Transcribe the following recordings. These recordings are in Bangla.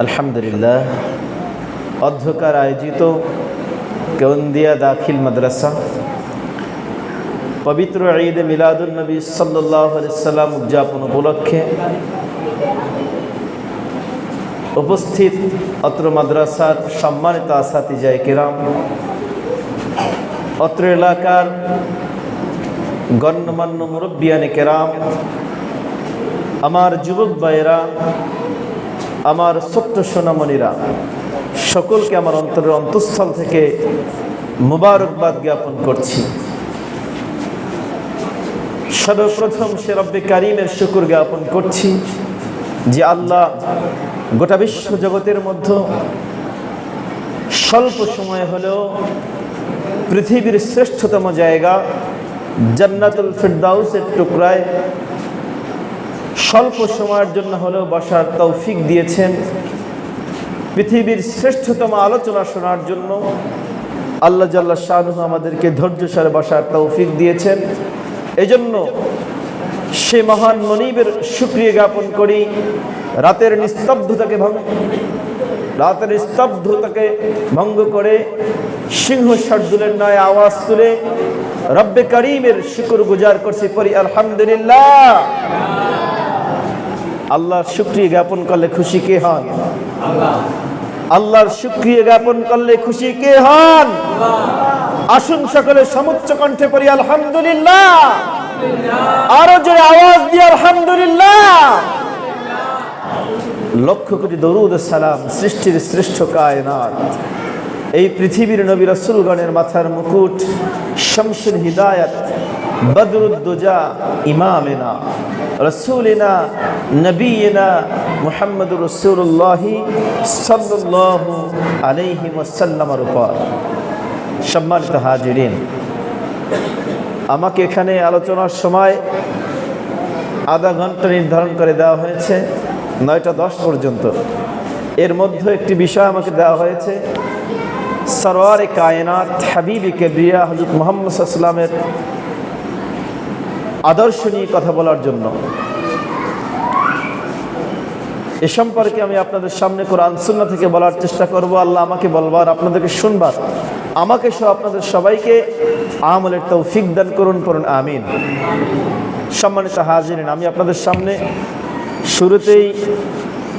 আলহামদুলিল্লাহ, অধ্যকার আয়োজিত কেওন্দিয়া দাখিল মাদ্রাসা পবিত্র ঈদ মিলাদুন নবী সাল্লাল্লাহু আলাইহি সাল্লাম উদযাপন উপলক্ষে উপস্থিত অত্র মাদ্রাসার সম্মানিত আসাতিজায়ে কিরাম, অত্র এলাকার গণ্যমান্য মুরব্বিয়ানে কেরাম, আমার যুবক ভাইয়েরা, আমার ছোট্ট সোনামণিরা, সকলকে আমার অন্তরের অন্তঃস্থল থেকে মুবারকবাদ জ্ঞাপন করছি। সর্বপ্রথম সে রব্বে কারিমের শুকর জ্ঞাপন করছি যে আল্লাহ গোটা বিশ্ব জগতের মধ্যে স্বল্প সময় হলেও পৃথিবীর শ্রেষ্ঠতম জায়গা জান্নাতুল ফিরদাউসের টুকরায় স্বল্প সময়ের জন্য হলেও বসার তৌফিক দিয়েছেন। পৃথিবীর শ্রেষ্ঠতম আলোচনা শোনার জন্য আল্লাহ জাল্লা শানুহু আমাদেরকে ধৈর্যশালে বসার তৌফিক দিয়েছেন। এজন্য সে মহান মনিবের শুকরিয়া জ্ঞাপন করি। রাতের স্তব্ধতাকে ভঙ্গ করে সিংহ শার্দুলের ন্যায় আওয়াজ তুলে রব্বে কারিমের শুকর গুজার করছি, পড়ি আলহামদুলিল্লাহ। আল্লাহর শুকরিয়া জ্ঞাপন করলে খুশি কে হন? আল্লাহর শুকরিয়া জ্ঞাপন করলে খুশি কে হন? আসুন সকলে সমুচ্চ কণ্ঠে পড়ি আলহামদুলিল্লাহ। আরো যে আওয়াজ দিয়ে আলহামদুলিল্লাহ। লক্ষ কোটি দরুদ ও সালাম সৃষ্টির শ্রেষ্ঠ কায়নাত, এই পৃথিবীর নবী রাসূলগণের মাথার মুকুট, শামসুল হিদায়াত, বদরুদ্দুজা, ইমামেনা রাসূলিনা নবিয়িনা মুহাম্মদুর রাসূলুল্লাহ সাল্লাল্লাহু আলাইহি ওয়াসাল্লামের উপর। সম্মানিত হাজিরিন, আমাকে এখানে আলোচনার সময় আধা ঘন্টা নির্ধারণ করে দেওয়া হয়েছে, 9টা 10 পর্যন্ত। এর মধ্যে একটি বিষয় আমাকে দেওয়া হয়েছে, সরওয়ারে কায়নাত হাবিবে কিবরিয়া হযরত মুহাম্মদ সাল্লাল্লাহু আলাইহি ওয়াসাল্লামের আদর্শ নিয়ে কথা বলার জন্য। এ সম্পর্কে আমি আপনাদের সামনে কোরআন সুন্নাহ থেকে বলার চেষ্টা করব। আল্লাহ আমাকে বলবার, আপনাদেরকে শুনবার, আমাকে সহ আপনাদের সবাইকে আমলের তৌফিক দান করুন, পড়ুন আমিন। সম্মানিত হাজিরিন, আমি আপনাদের সামনে শুরুতেই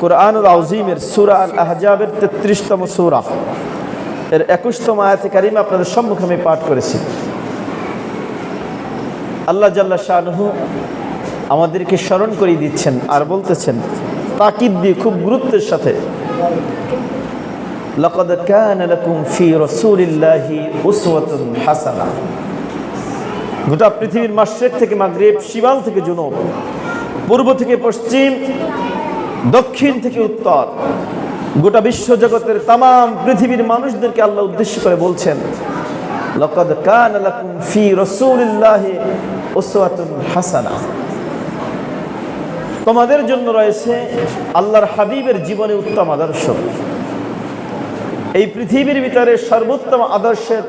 কোরআনুল আযীমের সূরা আল আহজাবের 33তম সূরা এর 21তম আয়াতে কারিমা আপনাদের সম্মুখে আমি পাঠ করেছি। আল্লাহ জাল্লা শানুহু আমাদেরকে স্মরণ করিয়ে দিচ্ছেন আর বলতেছেন তাকিদ দিয়ে, খুব গুরুত্বের সাথে, লাকাদ কানা লাকুম ফি রাসূলিল্লাহি উসওয়াতুন হাসানাহ। গোটা পৃথিবীর মাশরিক থেকে মাগরিব, শিমাল থেকে জুনুব, পূর্ব থেকে পশ্চিম, দক্ষিণ থেকে উত্তর, গোটা বিশ্ব জগতের তামাম পৃথিবীর মানুষদেরকে আল্লাহ উদ্দেশ্য করে বলছেন, লাকাদ কানা লাকুম ফি রাসূলিল্লাহি উসওয়াতুন হাসানাহ। তোমাদের জন্য রয়েছে আল্লাহর হাবিবের জীবনে উত্তম আদর্শ। এই পৃথিবীর ভিতরে সর্বোত্তম আদর্শের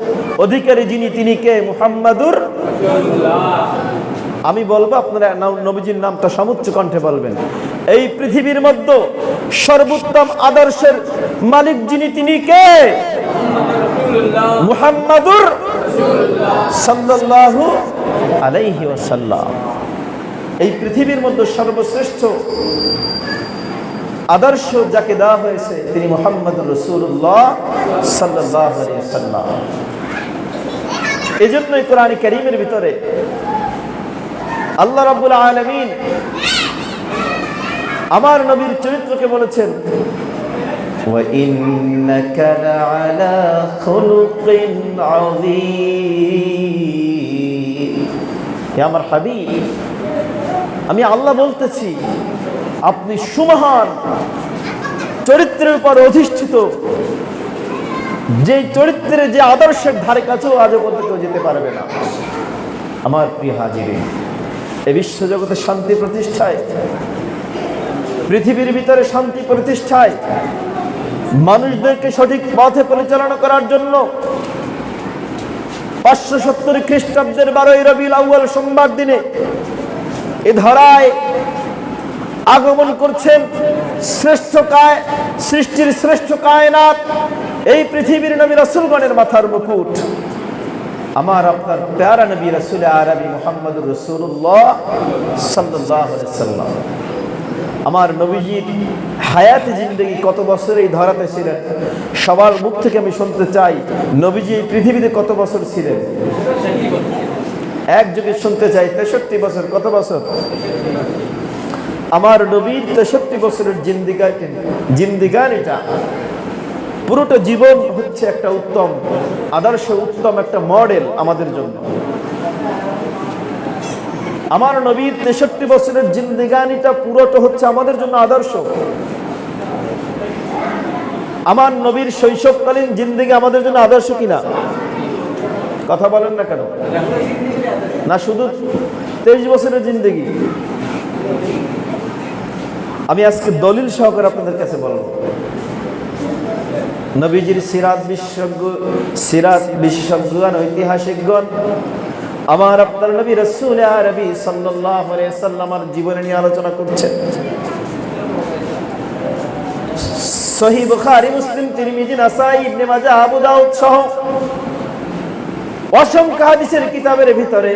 অধিকারী যিনি, তিনি কে? মুহাম্মাদুর রাসূলুল্লাহ। আমি বলবো, আপনারা নবীজির নামটা সমুচ্চ কণ্ঠে বলবেন। এই পৃথিবীর মধ্যে সর্বোত্তম আদর্শের মালিক যিনি, তিনি কে? মুহাম্মাদুর রাসূলুল্লাহ সাল্লাল্লাহু আলাইহি ওয়াসাল্লাম। এই পৃথিবীর মধ্যে সর্বশ্রেষ্ঠ আদর্শ যাকে দেওয়া হয়েছে তিনি মুহাম্মদুর রাসূলুল্লাহ সাল্লাল্লাহু আলাইহি ওয়াসাল্লাম। এজন্যই কোরআন কারীমের ভিতরে আল্লাহ রাব্বুল আলামিন আমার নবীর চরিত্রকে বলেছেন, ওয়া ইন্নাকা লাআলা খুলুকিন আযীম। হে আমার হাবিব, আমি আল্লাহ বলতেছি, আপনি সুমহান চরিত্রের উপর অধিষ্ঠিত, যে চরিত্রের, যে আদর্শের ধারে কাছেও আজও পর্যন্ত যেতে পারবে না। আমার প্রিয় হাজিরিন, এই বিশ্বজগতে শান্তি প্রতিষ্ঠায়, পৃথিবীর ভিতরে শান্তি প্রতিষ্ঠায়, মানুষদেরকে সঠিক পথে পরিচালনা করার জন্য 570 খ্রিস্টাব্দের 12ই রবিউল আউয়াল সোমবার দিনে এ ধরায় আগমন করছেন শ্রেষ্ঠ সৃষ্টির শ্রেষ্ঠ কায়নাত, এই পৃথিবীর নবী রাসূলগণের মাথার মুকুট, আমার আপনার প্যারা নবী রাসূল আরবি মুহাম্মদুর রাসূলুল্লাহ সাল্লাল্লাহু আলাইহি ওয়াসাল্লাম। আমার নবীজির হায়াতে জিন্দেগি কত বছর এই ধরাতে ছিলেন, সবার মুখ থেকে আমি শুনতে চাই, নবীজি এই পৃথিবীতে কত বছর ছিলেন? এক যুগে শুনতে চাই 63 বছর। কত বছর? আমার নবীর 63 বছরের জিন্দিগানিটা পুরোটা জীবন হচ্ছে একটা উত্তম আদর্শ, উত্তম একটা মডেল আমাদের জন্য। আমার নবীর 63 বছরের জিন্দিগানিটা পুরোটা হচ্ছে আমাদের জন্য আদর্শ। আমার নবীর শৈশবকালীন জিন্দিগি আমাদের জন্য আদর্শ কিনা? কথা বলেন না কেন? না শুধু 23 বছরের জিন্দিগি? আমি আজকে দলিল সহকারে আপনাদের কাছে বলবো। নবীজির সিরাত বিশেষজ্ঞগণ, ঐতিহাসিকগণ আমার আপনার নবী রাসূল আরবি সাল্লাল্লাহু আলাইহি ওয়াসাল্লামের জীবন নিয়ে আলোচনা করছেন। সহিহ বুখারী, মুসলিম, তিরমিজি, নাসাঈ, ইবনে মাজাহ, আবু দাউদ সহ অসংখ্য হাদিসের কিতাবের ভিতরে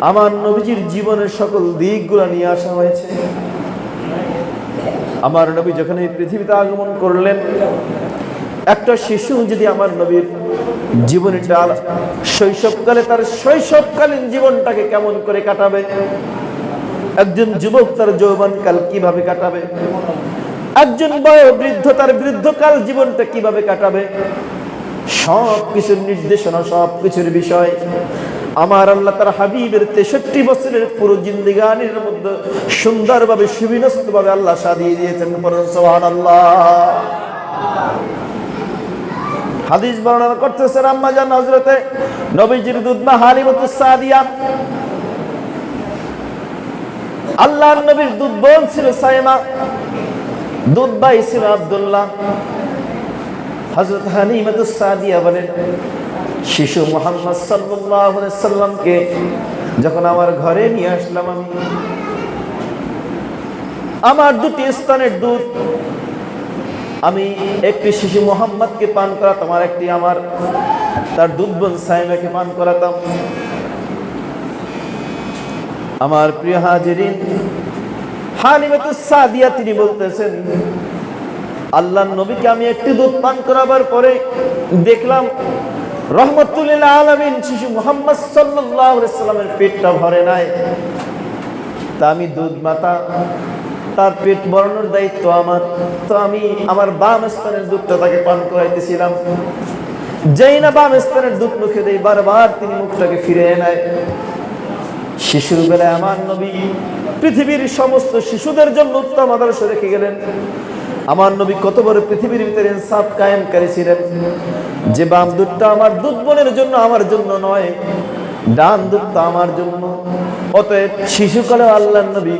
আমার নবীজির জীবনের সকল দিকগুলো নিয়ে আসা হয়েছে। আমার নবী যখন এই পৃথিবীতে আগমন করলেন, একটা শিশু যদি আমার নবীর জীবনটা শৈশবকালে তার শৈশবকালীন জীবনটাকে কেমন করে কাটাবে, একজন যুবক তার যৌবনকাল কিভাবে কাটাবে, একজন বৃদ্ধ তার বৃদ্ধকাল জীবনটা কিভাবে কাটাবে, সব কিছুর নির্দেশনা, সব কিছুর বিষয় আমার আল্লাহ তার হাবিবের 63 বছরের পুরো জিন্দেগানির মধ্যে সুন্দরভাবে সুবিন্যস্তভাবে আল্লাহ সাজিয়ে দিয়েছেন। সুবহানাল্লাহ। হাদিস বর্ণনা করতেছেন আম্মা জান হযরতে নবীজির দুধমা হালিমাতুস সাদিয়া, আল্লাহর নবীর দুধ বোন ছিল সাইমা, দুধ ভাই ছিল আব্দুল্লাহ। হযরত হালিমাতুস সাদিয়া বলেন, শিশু মুহাম্মদ সাল্লাল্লাহু আলাইহি সাল্লামকে যখন আমার ঘরে নিয়ে আসলাম, আমার দুটি স্তনের দুধ আমি একটি শিশু মুহাম্মদকে পান করাতাম, আর একটি আমার তার দুধ বোন সাইমাকে পান করাতাম। আমার প্রিয় হাজিরিন, হালিমাতুস সাদিয়া তিনি বলতেছেন, আল্লাহর নবীকে আমি একটি দুধ পান করাবার পরে দেখলাম রহমাতুল লিল আলামিন শিশু মুহাম্মদ সাল্লাল্লাহু আলাইহি সাল্লামের পেটটা ভরে নাই। তা আমি দুধ মাতা, তার পেট ভরানোর দায়িত্ব আমার, তো আমি আমার বাম স্তনের দুধটা তাকে পান করাইতেছিলাম। যেই না বাম স্তনের দুধ মুখে দেই, বারবার তিনি মুখটাকে ফিরিয়ে নেয়। শিশুর বেলায় আমার নবী পৃথিবীর সমস্ত শিশুদের জন্য উত্তম আদর্শ রেখে গেলেন। আমার নবী কত বড় পৃথিবীর ভিতরে ইনসাফ কায়েমকারী ছিলেন, যে বাম দুধটা আমার দুধ বোনের জন্য, আমার জন্য নয়, ডান দুধটা আমার জন্য। অতএব শিশুকালে আল্লাহর নবী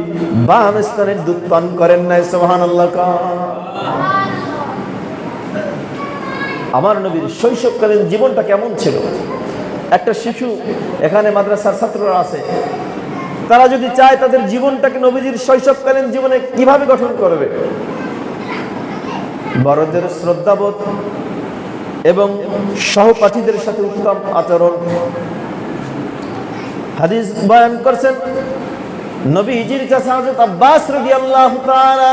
বাম স্তনের দুধ পান করেন নাই। সুবহানাল্লাহ। আমার নবীর শৈশবকালীন জীবনটা কেমন ছিল? একটা শিশু, এখানে মাদ্রাসার ছাত্ররা আছে, তারা যদি চায় তাদের জীবনটাকে নবীজির শৈশবকালীন জীবনে কিভাবে গঠন করবে? বড়দের শ্রদ্ধাবোধ এবং সহপাঠীদের সাথে উত্তম আচরণ। হাদিস বয়ান করছেন নবীজির চাচা হযরত আব্বাস রাদিয়াল্লাহু তাআলা,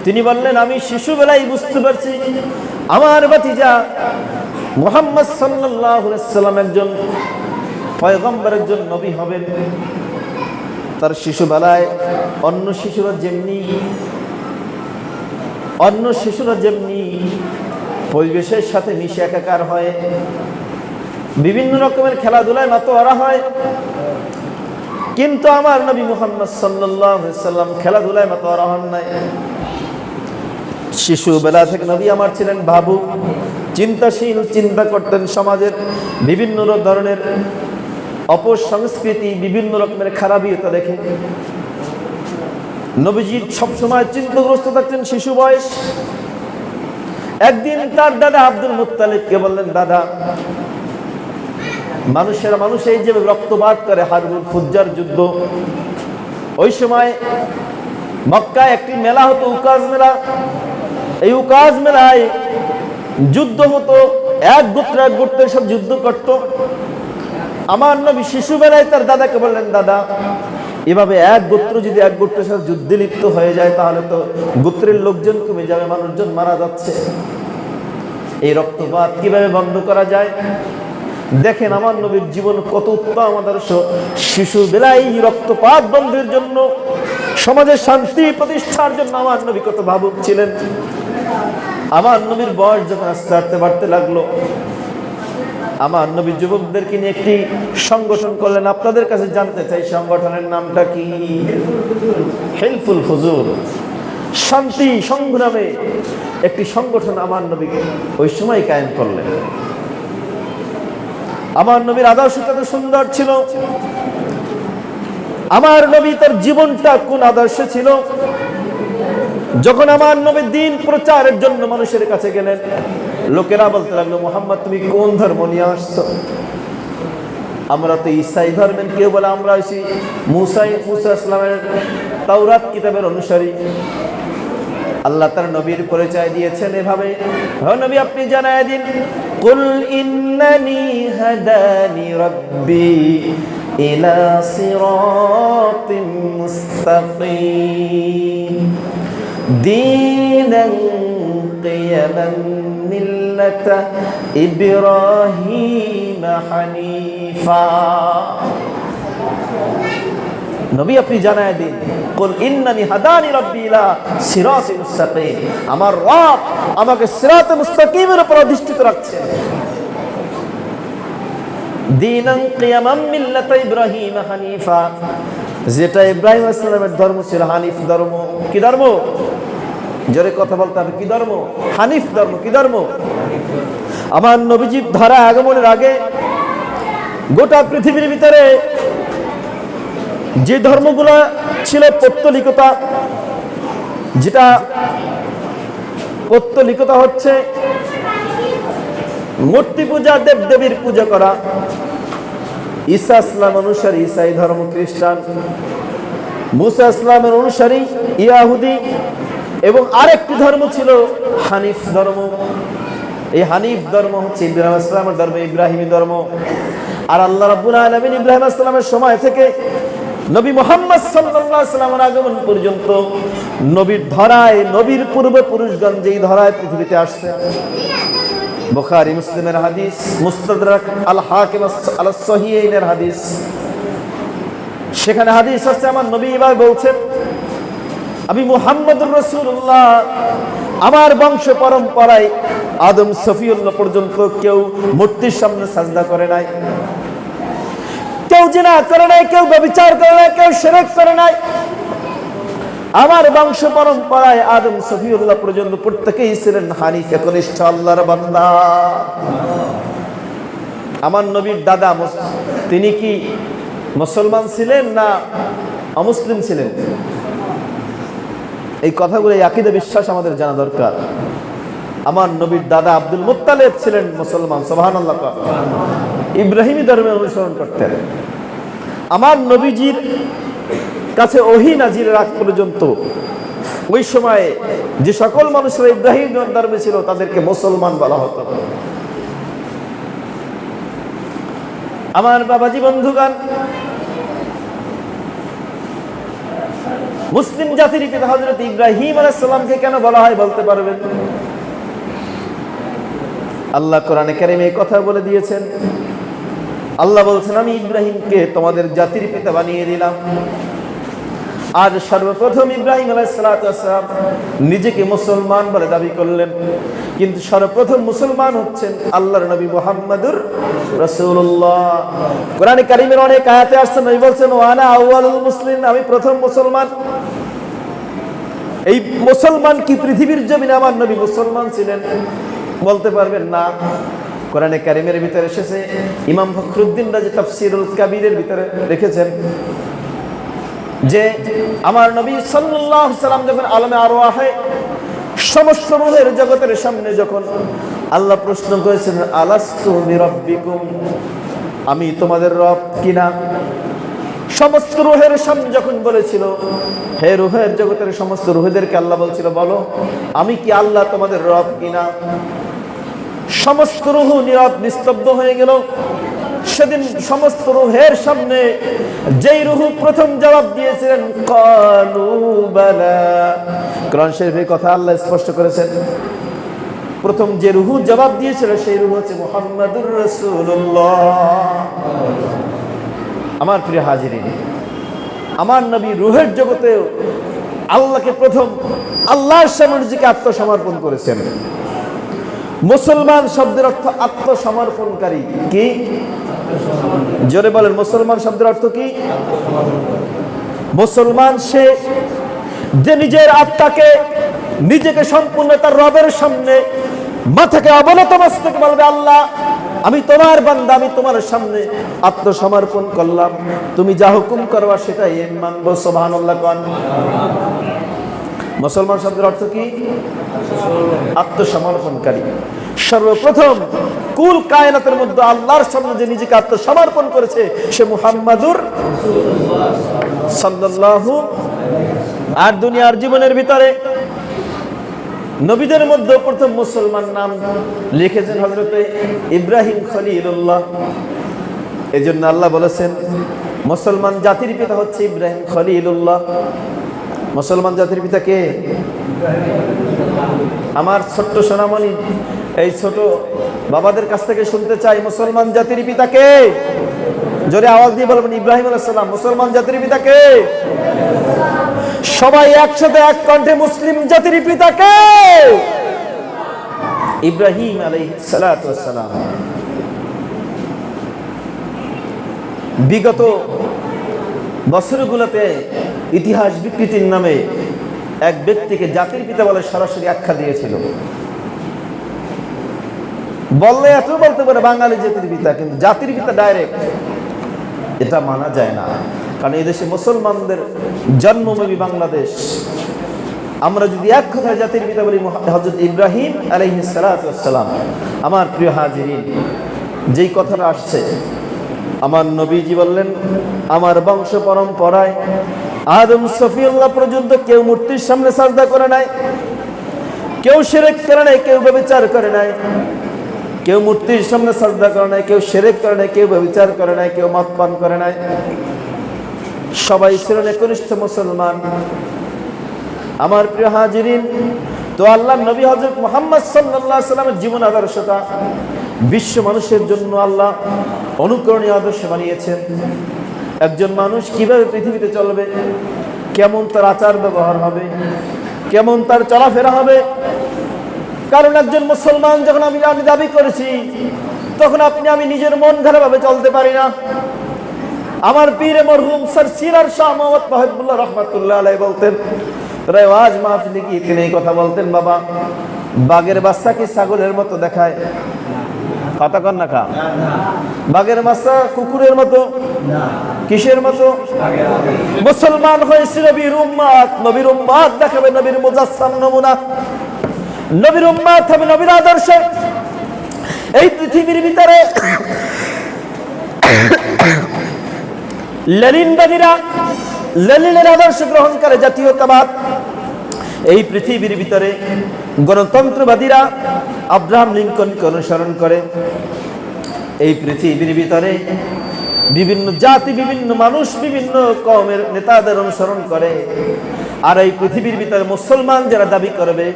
তিনি বললেন, আমি শিশুবেলায় বুঝতে পারছি আমার ভাতিজা মুহাম্মদ সাল্লাল্লাহু আলাইহি সাল্লাম একজন পয়গম্বর, একজন নবী হবেন। তার শিশুবেলায় অন্য শিশুরা যেমনি পরিবেশের সাথে মিশে একাকার হয়, বিভিন্ন রকমের খেলাধুলায় মাতোয়ারা হয়, কিন্তু আমার নবী মুহাম্মদ সাল্লাল্লাহু আলাইহি সাল্লাম খেলাধুলায় মাতোয়ারা হন নাই। শিশুবেলা থেকে নবী আমার ছিলেন ভাবুক, চিন্তাশীল, চিন্তা করতেন সমাজের বিভিন্ন ধরনের অপসংস্কৃতি, বিভিন্ন রকমের খারাপিয়তা দেখে নবীজি সবসময় চিন্তাগ্রস্ত থাকতেন শিশু বয়স। একদিন তার দাদা আব্দুল মুত্তালিবকে বললেন, দাদা, মানুষ এই যে রক্তপাত করে, হারবুল ফুজ্জার যুদ্ধ, ওই সময় মক্কায় একটি মেলা হতো, উকাজ মেলা। এই উকাজ মেলায় যুদ্ধ হতো, এক গোত্রের সব যুদ্ধ করত। আমার নবী শিশুবেলায় তার দাদাকে বললেন, দাদা, এভাবে এক গোত্র যদি এক গোত্রের সাথে যুদ্ধে লিপ্ত হয়ে যায় তাহলে তো গোত্রের লোকজন কমে যাবে, মানুষজন মারা যাচ্ছে। এই রক্তপাত কিভাবে বন্ধ করা যায়? দেখেন আমার নবীর জীবন কত উত্তম আদর্শ। শিশুবেলায় এই রক্তপাত বন্ধের জন্য, সমাজের শান্তি প্রতিষ্ঠার জন্য আমার নবী কত ভাবুক ছিলেন। আমার নবীর বয়স যখন আস্তে আস্তে বাড়তে লাগলো, আমার নবী যুবকদেরকে নিয়ে একটি সংগঠন করলেন। আপনাদের কাছে জানতে চাই সংগঠনের নামটা কি? হেল্পফুল ফুজুর, শান্তি সংগ্রামে একটি সংগঠন আমার নবী ওই সময় কায়েম করলেন। আমার নবীর আদর্শটা তো সুন্দর ছিল। আমার নবী তার জীবনটা কোন আদর্শে ছিল? যখন আমার নবী দ্বীন প্রচারের জন্য মানুষের কাছে গেলেন, লোকেরা বলতে লাগলো, মুহাম্মদ তুমি কোন ধর্ম নিয়ে আসছো? আমরা তো ঈসাই ধর্মের। কেউ বলে আমরা হইছি মুসা ইসলামের তাওরাত কিতাবের অনুসারী। আল্লাহ তার নবীর পরিচয় দিয়েছেন এভাবে, হে নবী আপনি জানায় দিন, কুল ইন্নানি হাদানি রাব্বি ইলা সিরাতিম মুস্তাকিম দীনান কিয়ামান মিল্লাতা ইব্রাহিম হানিফা। নবী আপনি জানায় দিন, কুল ইন্নানি হাদানি রাব্বি ইলা সিরাতিল মুস্তাকিম, আমার রব আমাকে সিরাতে মুস্তাকিমের উপর অধিষ্ঠিত রাখছেন। দীনান কিয়ামান মিল্লাতা ইব্রাহিম হানিফা, যেটা ইব্রাহিম আলাইহিস সালামের ধর্ম ছিল, হানিফ ধর্ম। কি ধর্ম? জোরে কথা বলতে হবে, কি ধর্ম? হানিফ ধর্ম। কি ধর্ম? আমার নবীজি ধরা আগমনের আগে গোটা পৃথিবীর ভিতরে যে ধর্মগুলো ছিল পৌত্তলিকতা, যেটা পৌত্তলিকতা হচ্ছে মূর্তি পূজা, দেব দেবীর পূজা করা। ঈসা ইসলাম অনুসারী ঈসাই ধর্ম খ্রিস্টান, মুসা ইসলামের অনুসারী ইয়াহুদি, এবং আরেকটি ধর্ম ছিল হানিফ ধর্ম। এই হানিফ ধর্ম হচ্ছে ইব্রাহিম ইসলামের ধর্ম, ইব্রাহিমী ধর্ম। আর আল্লাহ রাব্বুল আলামিন ইব্রাহিম ইসলামের সময় থেকে নবী মুহাম্মদ সাল্লাল্লাহু আলাইহি ওয়াসাল্লামের আগমন পর্যন্ত নবীর ধরায়, নবীর পূর্বপুরুষগণ যেই ধরায় পৃথিবীতে আসছে, বুখারী মুসলিমের হাদিস, মুস্তাদরাক আল হাকিম আলাস সহিহাইনের হাদিস, সেখানে হাদিস আছে আমার নবী এভাবে বলছেন, আমি মুহাম্মদুর রাসূলুল্লাহ, আমার বংশ পরম্পরায় আদম সফিউল্লাহ পর্যন্ত কেউ মূর্তির সামনে সাজদা করে নাই, কেউ জিনা করে নাই, কেউ ব্যভিচার করে নাই, কেউ শিরক করে নাই। আমার বংশ পরম্পরায় আদম সফিউল্লাহ পর্যন্ত প্রত্যেকেই ছিলেন হানিফ, একনিষ্ঠ আল্লাহর বান্দা। আমার নবীর দাদা তিনি কি মুসলমান ছিলেন না অমুসলিম ছিলেন? এই কথাগুলো, এই আকীদা বিশ্বাস আমাদের জানা দরকার। আমার নবীর দাদা আব্দুল মুত্তালিব ছিলেন মুসলমান, সুবহানাল্লাহ। ইব্রাহিমী ধর্মের অনুসরণ করতেন। আমার নবীজির কাছে ওহী নাজিলের আগ পর্যন্ত ওই সময়ে যে সকল মানুষরা ইব্রাহিম ধর্মে ছিল তাদেরকে মুসলমান বলা হতো। আমার বাবাজি বন্ধুগণ, মুসলিম জাতির পিতা হযরত ইব্রাহিম আলাইহিস সালামকে কেন বলা হয় বলতে পারবেন? আল্লাহ কোরআনে কারিমে এই কথা বলে দিয়েছেন। আল্লাহ বলছেন, আমি ইব্রাহিমকে তোমাদের জাতির পিতা বানিয়ে দিলাম। আর সর্বপ্রথম ইব্রাহিম আলাইহিস সালাতু ওয়াস সালাম নিজেকে মুসলমান বলে দাবি করলেন, কিন্তু সর্বপ্রথম মুসলমান হচ্ছেন আল্লাহর নবী মুহাম্মদুর রাসূলুল্লাহ। কোরআনে কারিমের অনেক আয়াতে আসছে, নবী বলছেন, ওয়ানা আউয়ালুল মুসলিম, আমি প্রথম মুসলমান। এই মুসলমান কি পৃথিবীর জমিনে আমার নবী মুসলমান ছিলেন? বলতে পারবেন না। কোরআনে কারিমের ভিতরে এসেছে, ইমাম ফখরুদ্দিন রাজি তাফসীরুল কাবীরের ভিতরে লিখেছেন যে আমার নবী সাল্লাল্লাহু আলাইহি সাল্লাম যখন আলমে আরওয়াহে সমস্ত রূহের জগতের সামনে যখন আল্লাহ প্রশ্ন করেছেন, আলাস্তু বিরাব্বিকুম, আমি তোমাদের রব কিনা, সমস্ত রুহের সামনে যখন বলেছিল, হে রুহের জগতের সমস্ত রুহেদেরকে আল্লাহ বলছিল, বলো আমি কি আল্লাহ তোমাদের রব কিনা? সমস্ত রুহ নীরব নিস্তব্ধ হয়ে গেল। সেদিন সমস্ত রুহের সামনে যেই রুহ প্রথম জবাব দিয়েছিলেন, ক্বালু বালা। কোরআন শরীফের কথা আল্লাহ স্পষ্ট করেছেন, প্রথম যে রুহ জবাব দিয়েছিল সেই রুহ হচ্ছে মুহাম্মাদুর রাসূলুল্লাহ। আমার প্রিয় হাজিরিন, আমার নবী রুহের জগতে আল্লাহকে প্রথম আল্লাহর সামনে নিজেকে আত্মসমর্পণ করেছেন। মুসলমান শব্দের অর্থ আত্মসমর্পণকারী। কি? জোরে বলেন, মুসলমান শব্দের অর্থ কি? মুসলমান সে যে নিজের আত্মাকে, নিজেকে সম্পূর্ণ তার রবের সামনে মাথাকে অবনত মস্তকে বলবে, আল্লাহ আমি তোমার বান্দা, আমি তোমার সামনে আত্মসমর্পণ করলাম, তুমি যা হুকুম করবা সেটাই মানব। সুবহানাল্লাহ। কোন মুসলমান শব্দের অর্থ কি? আত্মসমর্পণকারী। সর্বপ্রথম কুল কায়নাতের মধ্যে আল্লাহর সামনে যে নিজেকে আত্মসমর্পণ করেছে সে মুহাম্মাদুর সাল্লাল্লাহু। আর দুনিয়ার জীবনের ভিতরে নবীদের মধ্যে প্রথম মুসলমান নাম লিখেছেন হযরতে ইব্রাহিম খলিলুল্লাহ। এজন্য আল্লাহ বলেছেন মুসলমান জাতির পিতা হচ্ছে ইব্রাহিম খলিলুল্লাহ। মুসলমান জাতির পিতা কে? আমার ছোট্ট সোনামণি, এই ছোট বাবাদের কাছ থেকে শুনতে চাই, মুসলমান জাতির পিতা কে? জোরে আওয়াজ দিয়ে বলবেন, ইব্রাহিম আলাইহিস সালাম। মুসলমান জাতির পিতা কে? সবাই একসাথে এক কণ্ঠে, মুসলিম জাতির পিতা কে? ইব্রাহিম আলাইহিস সালাতু ওয়াস সালাম। বিগত বছরগুলোতে ইতিহাস বিকৃতির নামে এক ব্যক্তিকে জাতির পিতা বলে সরাসরি আখ্যা দিয়েছিল। বললে এত বলতে পারে বাঙালি জাতির পিতা, কিন্তু জাতির পিতা ডাইরেক্ট এটা মানা যায় না। কারণ এই দেশে মুসলমানদের জন্মভূমি বাংলাদেশ। আমরা যদি এক কথায় জাতির পিতা বলি হযরত ইব্রাহিম আলাইহিস সালাতু ওয়াস সালাম। আমার প্রিয় হাজিরিন, যেই কথাটা আসছে, আমার নবীজি বললেন আমার বংশ পরম্পরায় আদম সফিউল্লাহ পর্যন্ত কেউ মূর্তির সামনে সাজদা করে নাই, কেউ শিরক করে নাই, কেউ ব্যভিচার করে নাই। কেউ মূর্তির সামনে সাজদা করে নাই, কেউ শিরক করে নাই, কেউ ব্যভিচার করে নাই, কেউ মদ পান করে নাই। সবাই ছিলেন একনিষ্ঠ মুসলমান। আমার প্রিয় হাজিরিন, তো আল্লাহর নবী হযরত মুহাম্মদ সাল্লাল্লাহু আলাইহি ওয়াসাল্লামের জীবন আদর্শটা বিশ্ব মানুষের জন্য আল্লাহ অনুকরণীয় আদর্শ বানিয়েছেন। একজন মানুষ কিভাবে পৃথিবীতে চলবে, কেমন তার আচার ব্যবহার হবে, কেমন তার চলাফেরা হবে। কারণ একজন মুসলমান যখন আমি দাবি করেছি, তখন আমি নিজের মন ঘাড়াভাবে চলতে পারি না। আমার পীর মরহুম স্যার সিরার শাহ মোহাম্মদ মাহবুবুল্লাহ রহমাতুল্লাহ আলাইহি বলতেন, রেওয়াজ মাহফিলে কি তিনি এই কথা বলতেন, বাবা বাঘের বাচ্চা কি ছাগলের মতো দেখায়? কথা কন না কা? বাঘের বাচ্চা কুকুরের মতো? কিসের মতো? মুসলমান হয়েছে নবীর উম্মত, নবীর উম্মত দেখাবে নবীর মুজাসসাম নমুনা, নবীর উম্মত হবে নবীর আদর্শ। এই পৃথিবীর ভিতরে লেনিনবাদীরা লেনিনের আদর্শ গ্রহণ করে, জাতীয়তাবাদ। এই পৃথিবীর ভিতরে গণতন্ত্রবাদীরা আব্রাহাম লিঙ্কনকে অনুসরণ করে। এই পৃথিবীর ভিতরে বিভিন্ন জাতি, বিভিন্ন মানুষ, বিভিন্ন কওমের নেতাদের অনুসরণ করে। আর এই পৃথিবীর ভিতরে মুসলমান যারা দাবি করবে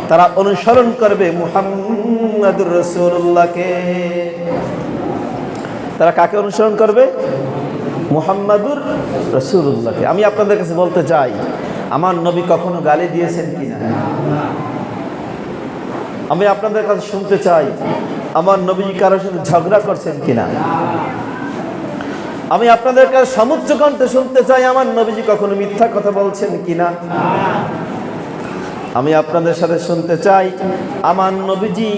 তারা অনুসরণ করবে মুহাম্মাদুর রাসূলুল্লাহকে। তারা কাকে অনুসরণ করবে? মুহাম্মাদুর রাসূলুল্লাহকে। আমি আপনাদের কাছে বলতে চাই, আমার নবী কখনো গালি দিয়েছেন কিনা? আমি আপনাদের কাছে শুনতে চাই, আমার নবী কারোর সাথে ঝগড়া করছেন কিনা? আমি আপনাদের কাছে সমুচ্চ কণ্ঠে শুনতে চাই, আমার নবীজি কখনো মিথ্যা কথা বলছেন কিনা? আমি আপনাদের সাথে শুনতে চাই, আমার নবীজি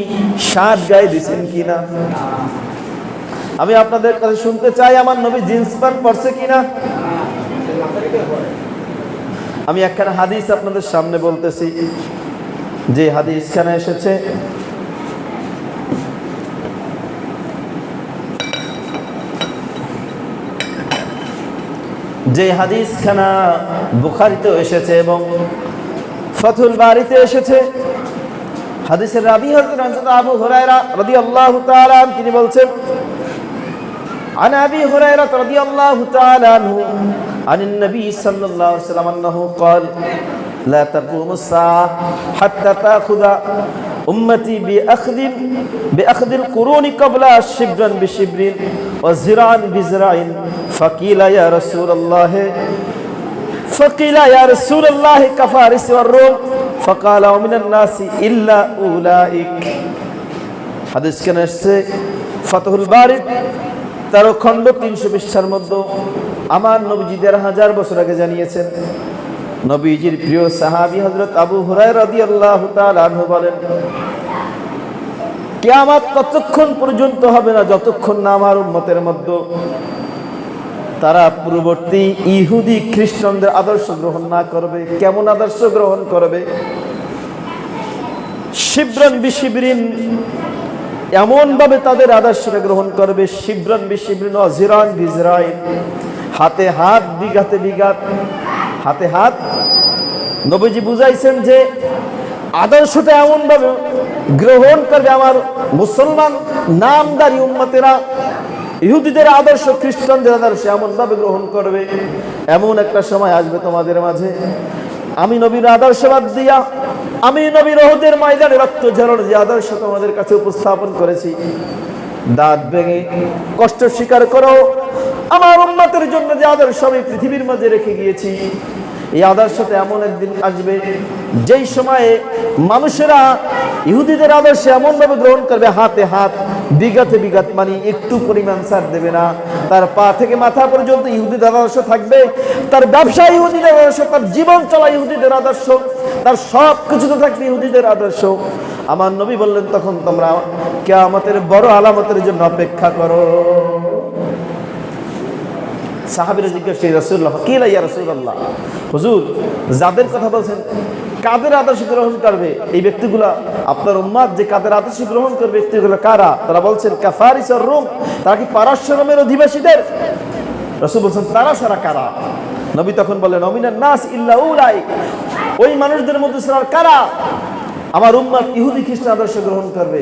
শার্ট গায়ে দিয়েছেন কিনা? আমি আপনাদের কাছে শুনতে চাই, আমার নবী জিন্স প্যান্ট পরছে কিনা? আমি একখানা হাদিস আপনাদের সামনে বলতেছি, যে হাদিসখানে এসেছে যে হাদিসখানা বুখারীতে এসেছে এবং ফাথুল বারীতে এসেছে। হাদিসের রাবী হযরত আবু হুরায়রা রাদিয়াল্লাহু তাআলা তিনি বলছেন, عن أبي هريرة رضي الله تعالى عنه عن النبي صلى الله عليه وسلم أنه قال لا تقوم الساعة حتى تأخذ أمتي بأخذ القرون قبل شبرا بشبر وزراعا بزراع فقيل يا رسول الله كفارس والروم فقال ومن الناس إلا أولئك। حديث كان فتح الباري 13 খণ্ড 300 পৃষ্ঠার মধ্যে আমার নবীজি 1500 বছর আগে জানিয়েছেন। নবীজির প্রিয় সাহাবী হযরত আবু হুরায়রা রাদিয়াল্লাহু তাআলা আনহু বলেন, কিয়ামত ততক্ষণ পর্যন্ত হবে না যতক্ষণ না আমার উম্মতের মধ্যে তারা পূর্ববর্তী ইহুদি খ্রিস্টানদের আদর্শ গ্রহণ না করবে। কেমন আদর্শ গ্রহণ করবে? শিবরান বিশিবরিন, এমন ভাবে তাদের আদর্শটা গ্রহণ করবে। শিবরান বিশিবরিন ও জিরান বিজরাইন, হাতে হাত বিঘাতে বিঘাত, হাতে হাত। নবীজি বুঝাইছেন যে আদর্শটা এমন ভাবে গ্রহণ করবে আমার মুসলমান নামদারি উম্মতেরা ইহুদিদের আদর্শ খ্রিস্টানদের আদর্শ এমন ভাবে গ্রহণ করবে। এমন একটা সময় আসবে তোমাদের মাঝে আমি নবীর আদর্শবাদ দিয়া, আমি নবীর ওহদের ময়দানে রক্ত ঝরানোর যে আদর্শ তোমাদের কাছে উপস্থাপন করেছি, দাঁত ভেঙে কষ্ট স্বীকার করো, আমার উম্মতের জন্য যে আদর্শ আমি পৃথিবীর মাঝে রেখে গিয়েছি, এই আদর্শতে এমন একদিন আসবে যেই সময়ে মানুষেরা ইহুদিদের আদর্শ এমন ভাবে গ্রহণ করবে, হাতে হাত বিঘাতে বিঘাত, মানে একটু পরিমাণ ছাড় দেবে না। তার পা থেকে মাথা পর্যন্ত ইহুদিদের আদর্শ থাকবে, তার ব্যবসা ইহুদিদের আদর্শ, তার জীবন চলা ইহুদিদের আদর্শ, তার সব কিছুতে থাকবে ইহুদিদের আদর্শ। আমার নবী বললেন, তখন তোমরা কিয়ামতের বড় আলামতের জন্য অপেক্ষা করো। সাহাবীরা জিজ্ঞেস করলেন, রাসূলুল্লাহ কিলা ইয়া রাসূলুল্লাহ, হুজুর যাদের কথা বলছেন কাদের আদর্শ গ্রহণ করবে এই ব্যক্তিগুলা, আপনার উম্মত যে কাদের আদর্শ গ্রহণ করবে ব্যক্তিগুলো কারা? তারা বলছেন কাফারিস আর রোম, তারা কি পারস্য রোমের অধিবাসীদের? রাসূল বলছেন তারা সারা কারা? নবী তখন বললেন অমিনান নাস ইল্লা উলাইক, ওই মানুষদের মধ্যে সারা কারা? আমার উম্মত ইহুদি খ্রিস্টান আদর্শ গ্রহণ করবে।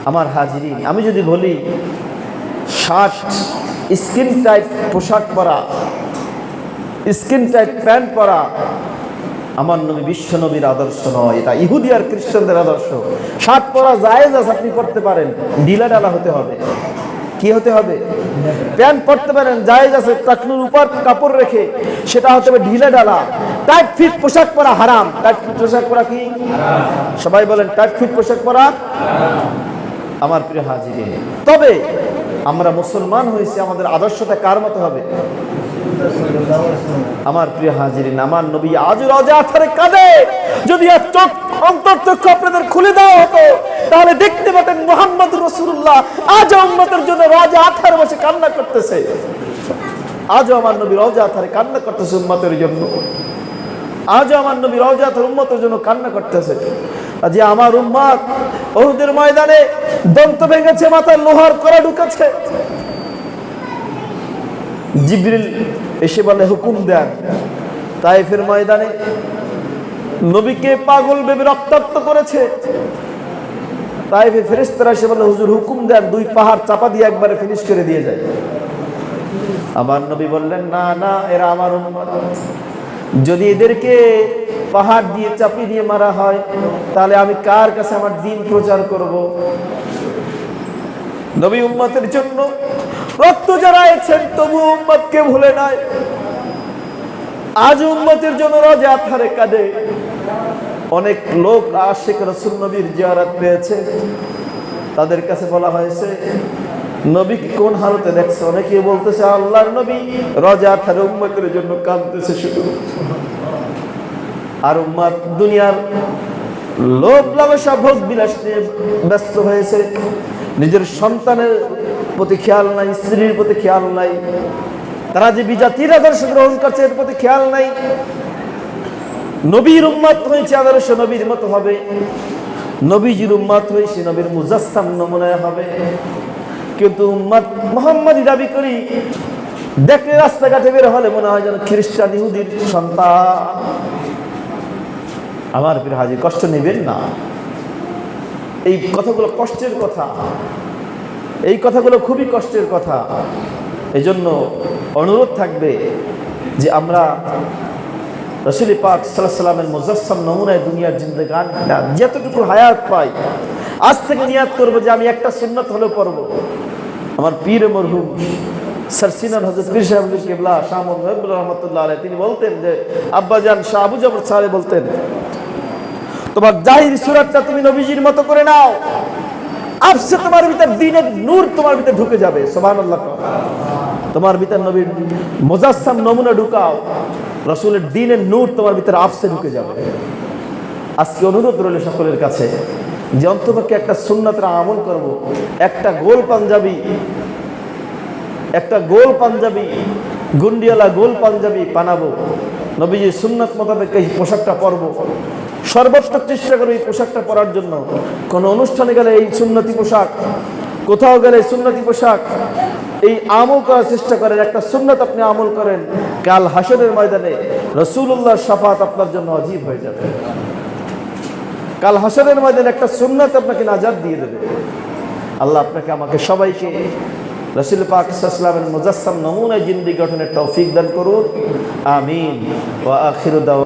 আমার হাজিরিন, আমি যদি বলি শার্ট স্কিন টাইট পোশাক পরা, স্কিন টাইট প্যান্ট পরা আমার নবী বিশ্ব নবীর আদর্শ নয়, এটা ইহুদি আর খ্রিস্টানদের আদর্শ। শার্ট পরা জায়েজ আছে, আপনি করতে পারেন, ঢিলা ঢালা হতে হবে। কি হতে হবে? প্যান্ট পরতে পারেন, জায়েজ আছে, টাকনুর উপর কাপড় রেখে, সেটা হতে হবে ঢিলা ঢালা। টাইট ফিট পোশাক পরা হারাম। টাইট ফিট পোশাক পরা কি? সবাই বলেন টাইট ফিট পোশাক পরা আমার প্রিয় হাজিরিন। তবে আমরা মুসলমান হয়েছি, আমাদের আদর্শটা কার মতো হবে? আমার প্রিয় হাজিরিন, আমার নবী আজ রোজা আথারে কাঁদে। যদি আর চোখ অন্তর চক্ষু আপনাদের খুলে দেওয়া হতো তাহলে দেখতে পেতেন মুহাম্মদ রাসূলুল্লাহ আজ উম্মতের জন্য রোজা আথারে বসে কান্না করতেছে। আজও আমার নবী রোজা আথারে কান্না করতেছে উম্মতের জন্য। আজও আমার নবী রোজা আথারে উম্মতের জন্য কান্না করতেছে। যে আমার উম্মত উহুদের ময়দানে দন্ত ভেঙেছে, মাথায় লোহার কড়া ঢুকেছে। জিবরিল এসে বলে হুকুম দেন, তায়েফের ময়দানে নবীকে পাগল ভেবে রক্তাক্ত করেছে। তায়েফে ফেরেশতারা এসে বলে হুজুর হুকুম দেন, 2 পাহাড় চাপা দিয়ে একবারে ফিনিশ করে দিয়ে যায়। আমার নবী বললেন না না, এরা আমার উম্মত, যদি এদেরকে পাহাড় দিয়ে চাপিয়ে দিয়ে মারা হয় তাহলে আমি কার কাছে আমার দ্বীন প্রচার করব? নবী উম্মতের জন্য রক্ত জড়াইছেন, তবু উম্মতকে ভুলে নাই। আজ উম্মতের জন্য রোজা আথারে কাঁদে। অনেক লোক আশিক রাসূল নবীর জিয়ারত পেয়েছে, তাদের কাছে বলা হয়েছে নবী কোন হালতে দেখছে? অনেকে বলতেছে আল্লাহর নবী রোজা আথারে উম্মতের জন্য কাঁদতেছে শুধু। আর উম্মত দুনিয়ার লোভ লালসা ভোগ বিলাস নিয়ে ব্যস্ত হয়েছে, নিজের সন্তানের প্রতি খেয়াল নাই, স্ত্রীর প্রতি খেয়াল নাই, তারা যে বিজাতির আদর্শ গ্রহণ করছে এর প্রতি খেয়াল নাই। নবীর উম্মত হয়েছে, আদর্শ নবীর মতো হবে। নবীজির উম্মত হয়েছে, নবীর মুজাসসাম নমুনায় হবে। কিন্তু উম্মত মুহাম্মাদি দাবি করি, দেখলে রাস্তাঘাটে বের হলে মনে হয় যেন খ্রিস্টান ইহুদির সন্তান। আমার প্রিয় হাজী, কষ্ট নেবেন না। এই কথাগুলো কষ্টের কথা, এই কথাগুলো খুবই কষ্টের কথা। এজন্য অনুরোধ থাকবে যে আমরা রাসূল পাক সাল্লাল্লাহু আলাইহি ওয়াসাল্লামের মুজাসসাম নমুনায় দুনিয়ার জিন্দেগান যতটুকু হায়াত পাই, আজ থেকে নিয়াত করবো যে আমি একটা সুন্নাত হলেও পড়ব। আমার পীর মরহুম সরসিনান হযরত পীর সাহেব কিবলা শাহ মুহাম্মদ রহমাতুল্লাহ আলাইহি তিনি বলতেন যে আব্বাজান শাহ আবু জাফর সাহেব বলতেন, তোমার জাহির সুরাতটা তুমি নবীজির মতো করে নাও, আফসে তোমার ভিতর দ্বীনের নূর তোমার ভিতর ঢুকে যাবে। সুবহানাল্লাহ। তোমার ভিতর নবীর মুজাসসাম নমুনা ঢুকাও, রাসূলের দ্বীনের নূর তোমার ভিতর আফসে ঢুকে যাবে। আজকে অনুরোধ রইল সকলের কাছে যে অন্ততপক্ষে একটা সুন্নাতের আমল করব। একটা গোল পাঞ্জাবি গুন্ডিয়ালা গোল পাঞ্জাবি বানাবো, নবীজির সুন্নাত মোতাবেক এই পোশাকটা পরবো। সর্বোচ্চ চেষ্টা করবো এই পোশাকটা পরার জন্য। কোনো অনুষ্ঠানে গেলে এই সুন্নতি পোশাক, কোথাও গেলে সুন্নতি পোশাক, এই আমল করার চেষ্টা করেন। একটা সুন্নাত আপনি আমল করেন, কাল হাসরের ময়দানে রাসূলুল্লাহর শাফাত আপনার জন্য ওয়াজিব হয়ে যাবে। কাল হাসরের ময়দানে একটা সুন্নাত আপনাকে নাজাত দিয়ে দেবে। আল্লাহ আপনাকে আমাকে সবাইকে রাসূল পাক সাল্লাল্লাহু আলাইহি ওয়াসাল্লামের মুজাসসাম নমুনায় জিন্দেগি গঠনের তৌফিক দান করুন। আমিন। ওয়া আখিরু দাওয়া।